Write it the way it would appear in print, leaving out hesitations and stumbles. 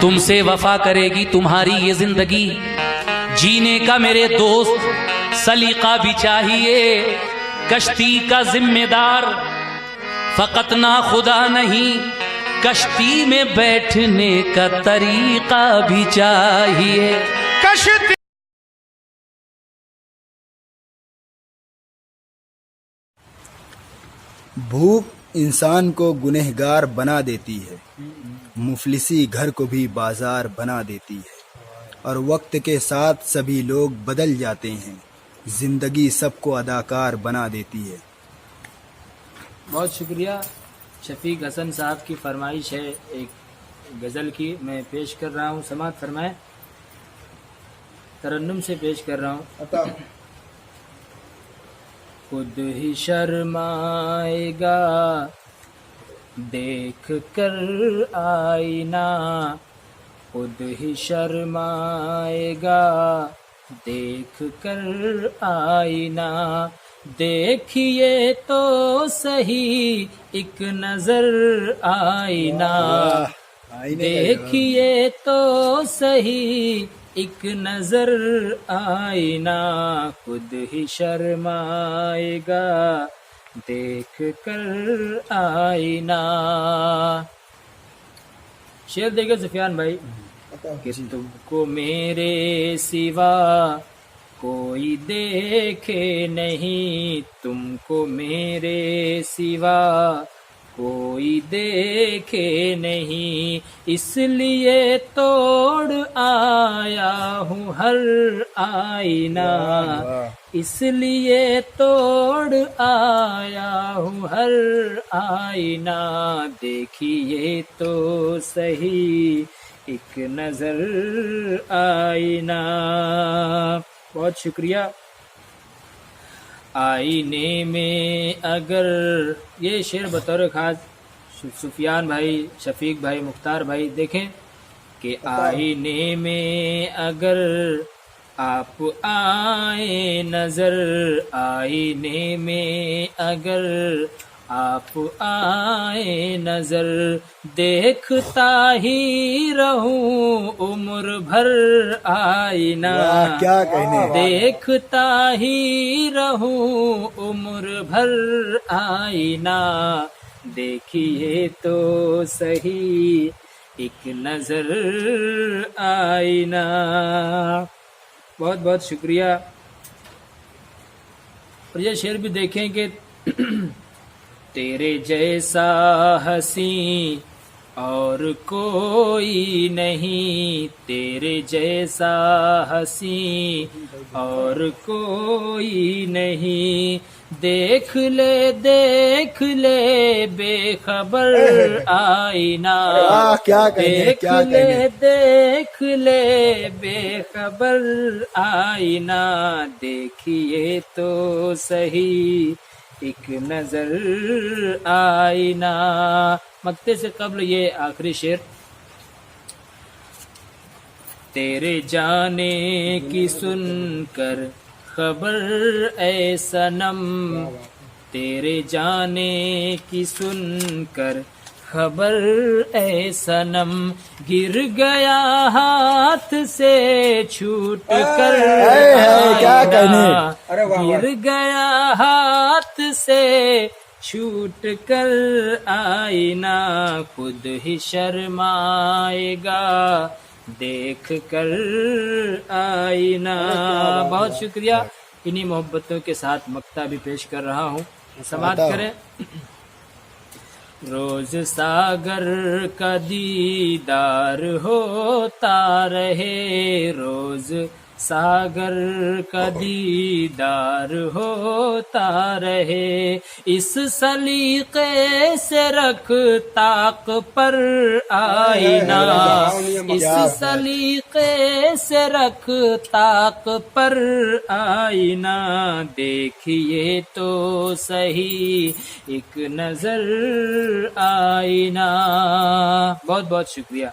तुमसे वफा करेगी तुम्हारी ये जिंदगी। जीने का मेरे दोस्त सलीका भी चाहिए, कश्ती का जिम्मेदार फकत ना खुदा नहीं, कश्ती में बैठने का तरीका भी चाहिए। कश्ती भूख इंसान को गुनहगार बना देती है, मुफलिसी घर को भी बाजार बना देती है, और वक्त के साथ सभी लोग बदल जाते हैं, जिंदगी सबको अदाकार बना देती है। बहुत शुक्रिया। शफीक हसन साहब की फरमाइश है एक गज़ल की, मैं पेश कर रहा हूँ। समात फरमाएं। तरन्नुम से पेश कर रहा हूँ। खुद ही शर्माएगा देख कर आईना, खुद ही शर्माएगा देख कर आईना, देखिए तो सही एक नजर आईना, देखिए तो सही एक नजर आईना, खुद ही शर्माएगा देख कर आईना। शेर देगा सुफियान भाई कि तुमको मेरे सिवा कोई देखे नहीं, तुमको मेरे सिवा कोई देखे नहीं, इसलिए तोड़ आया हूँ हर आईना, इसलिए तोड़ आया हूँ हर आईना, देखिए तो सही एक नजर आईना। बहुत शुक्रिया। आईने में अगर, ये शेर बतौर खास सुफियान भाई, शफीक भाई, मुख्तार भाई देखें कि आईने में अगर आप आए नजर, आईने में अगर आप आए नजर, देखता ही रहूं उम्र भर आईना, क्या कहने, देखता ही रहूं उम्र भर आईना, देखिए तो सही एक नजर आईना। बहुत बहुत शुक्रिया। और ये शेर भी देखें कि तेरे जैसा हंसी और कोई नहीं, तेरे जैसा हंसी और कोई नहीं, देख ले बेखबर आईना, देख ले बेखबर आईना, देखिए तो सही एक नजर आईना। मक्ते से कब्ल ये आखिरी शेर। तेरे जाने की सुनकर खबर ऐ सनम, तेरे जाने की सुनकर खबर ऐ सनम, गिर गया हाथ से छूट कर आईना, गिर गया हाथ से छूट कर आईना, खुद ही शर्माएगा देख कर आईना। बहुत शुक्रिया। इन्हीं मोहब्बतों के साथ मक्ता भी पेश कर रहा हूँ। समात करें। रोज सागर का दीदार होता रहे, रोज सागर का दीदार होता रहे, इस सलीके से रख ताक पर आईना, इस सलीके से रख ताक पर आईना, देखिए तो सही एक नजर आईना। बहुत बहुत शुक्रिया।